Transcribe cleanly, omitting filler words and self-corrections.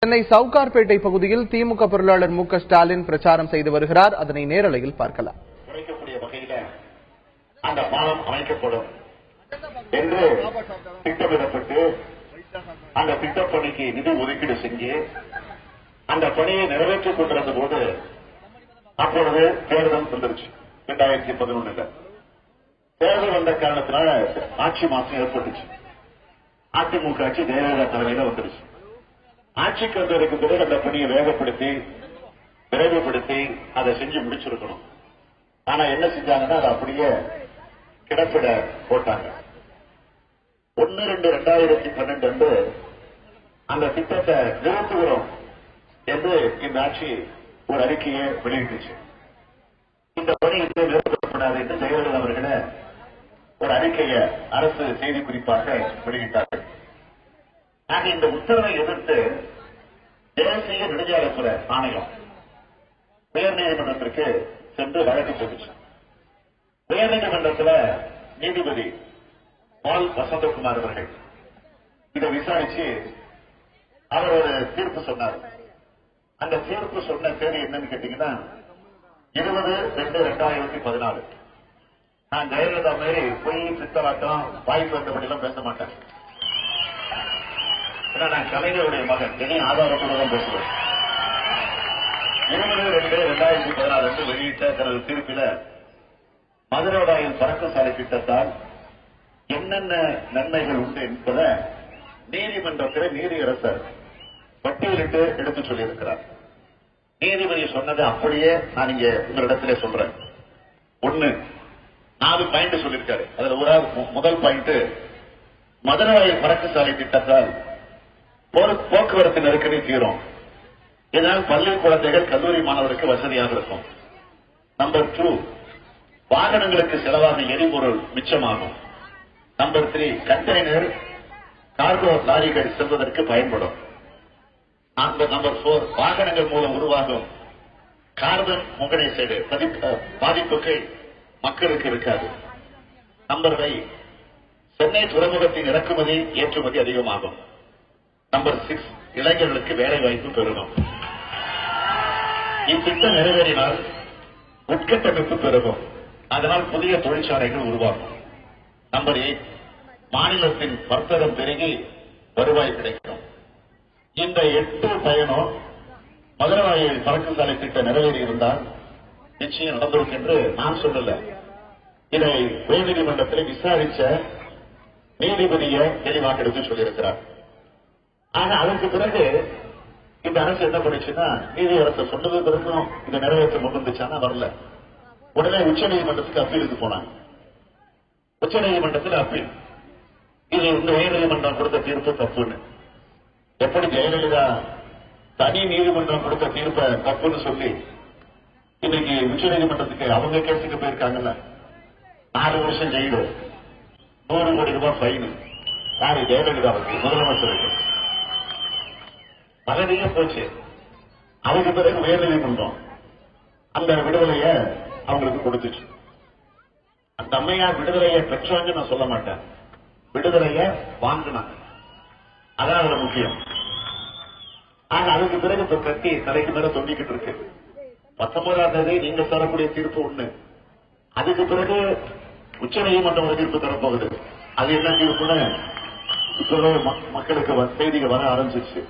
சென்னை சவுகார்பேட்டை பகுதியில் திமுக பொருளாளர் மு.க. ஸ்டாலின் பிரச்சாரம் செய்து வருகிறார். அதனை நேரலையில் பார்க்கலாம். குறைக்கக்கூடிய வகையில அந்த பாலம் அமைக்கப்படும் என்று திட்டமிடப்பட்டு அந்த திட்டப்பணிக்கு நிதி ஒதுக்கீடு செஞ்சு அந்த பணியை நிறைவேற்றிக் கொண்டிருந்த போது அப்பொழுது தேர்தல் வந்துருச்சு. 2011 தேர்தல் வந்த காரணத்தினால ஆட்சி மாற்றம் ஏற்பட்டுச்சு. அதிமுக ஆட்சி ஜெயலலிதா தலைமையில வந்துருச்சு. ஆட்சிக்கு வந்ததற்கு பிறகு அந்த பணியை வேகப்படுத்தி விரைவுபடுத்தி அதை செஞ்சு முடிச்சிருக்கணும். ஆனா என்ன செஞ்சாங்கன்னா அதை அப்படியே கிடப்பிட போட்டாங்க. 1/2/2012 அன்று அந்த திட்டத்தை நிறுத்துகிறோம் என்று இந்த ஆட்சி ஒரு அறிக்கையை வெளியிட்டுச்சு. இந்த பணி நிறுத்தப்படாது என்று ஜெயலலிதா அவர்கள ஒரு அறிக்கையை அரசு செய்தி குறிப்பாக வெளியிட்டார்கள். ஆக இந்த உத்தரவை எதிர்த்து தேசிய நெடுஞ்சாலைத்துறை ஆணையம் உயர்நீதிமன்றத்திற்கு சென்று வழக்கு போட்டுச்சு. உயர்நீதிமன்றத்தில் நீதிபதி பால் வசந்தகுமார் அவர்கள் இதை விசாரிச்சு அவர் ஒரு தீர்ப்பு சொன்னார். அந்த தீர்ப்பு சொன்ன தேதி என்னன்னு கேட்டீங்கன்னா 20/2/2014. நான் ஜெயலலிதா மாரி பொய் சித்தலாட்டம் வாய்ப்பு வந்தபடியெல்லாம் பேச மாட்டேன். ஏன்னா நான் கலைஞருடைய மகன், எதையும் ஆதாரத்தோட தான் பேசுவேன். 20/2/2014 வெளியிட்ட தனது தீர்ப்பில மதுரவாயில் பறக்கும் சாலை திட்டத்தால் என்னென்ன நன்மைகள் உண்டு என்பதை நீதிமன்றத்தில் நீதியரசர் பட்டியலிட்டு எடுத்து சொல்லியிருக்கிறார். நீதிபதி சொன்னது அப்படியே நான் இங்க உங்களிடத்திலே சொல்றேன். 1 4 பாயிண்ட் சொல்லியிருக்காரு. அதுல ஒரு முதல் பாயிண்ட், மதுரவாயில் பறக்கும் சாலை திட்டத்தால் போக்குவரத்து நெருக்கடி தீரும். இதனால் பள்ளி குழந்தைகள் கல்லூரி மாணவருக்கு வசதியாக இருக்கும். நம்பர் 2, வாகனங்களுக்கு செலவாக எரிபொருள் மிச்சமாகும். நம்பர் 3, கண்டெய்னர் கார்கோ லாரிகள் செல்வதற்கு பயன்படும். நம்பர் 4, வாகனங்கள் மூலம் உருவாகும் கார்பன் மோனோக்சைடு பாதிப்புகள் மக்களுக்கு இருக்காது. நம்பர் 5, சென்னை துறைமுகத்தின் இறக்குமதி ஏற்றுமதி அதிகமாகும். நம்பர் 6, இளைஞர்களுக்கு வேலை வாய்ப்பு பெருகும். இத்திட்டம் நிறைவேறினால் உட்கட்டமைப்பு பெருகும். அதனால் புதிய தொழிற்சாலைகள் உருவாகும். நம்பர் 8, மாநிலத்தின் வர்த்தகம் பெருகி வருவாய் கிடைக்கும். இந்த 8 பயனும் மதுரவாயில் பறக்கும் சாலை திட்டம் நிறைவேறி இருந்தால் நிச்சயம் நடந்திருக்கும் என்று நான் சொல்லல. இதை உயர்நீதிமன்றத்தில் விசாரிச்ச நீதிபதியை தெளிவாக எடுத்து சொல்லியிருக்கிறார். ஆனா அதற்கு பிறகு இந்த அரசு என்ன பண்ணுச்சுன்னா, நீதியரசர் சொன்னது பிறகும் இதை நிறைவேற்ற முன்வந்துச்சானா வரல. உடனே உச்சநீதிமன்றத்துக்கு அப்பீலுக்கு போனாங்க. உச்சநீதிமன்றத்தில் அப்பீல், இது இந்த உயர்நீதிமன்றம் கொடுத்த தீர்ப்பு தப்புன்னு. எப்படி ஜெயலலிதா தனி நீதிமன்றம் கொடுத்த தீர்ப்பை தப்புன்னு சொல்லி இன்னைக்கு உச்சநீதிமன்றத்துக்கு அவங்க கேஸுக்கு போயிருக்காங்கல்ல, 4 வருஷம் ஜெயிலு, 100 கோடி ரூபாய் ஃபைனு. யாரு? ஜெயலலிதாவுக்கு, முதலமைச்சருக்கு. பதவியே போச்சு. அதுக்கு பிறகு உயர்நீதிமன்றம் அந்த விடுதலையை அவங்களுக்கு கொடுத்துச்சு. அந்த அம்மையார் விடுதலையை பெற்றாங்க நான் சொல்ல மாட்டேன், விடுதலையை வாங்கினாங்க. அதான் அதுல முக்கியம். ஆனா அதுக்கு பிறகு இப்ப கட்டி தலைக்கு மேல தொங்கிக்கிட்டு இருக்கு. 19ஆம் தேதி நீங்க தரக்கூடிய தீர்ப்பு ஒண்ணு, அதுக்கு பிறகு உச்ச நீதிமன்றம் ஒரு தீர்ப்பு தரப்போகுது. அது என்ன தீர்ப்புன்னு இப்பவே மக்களுக்கு செய்திகள் வர ஆரம்பிச்சிருச்சு.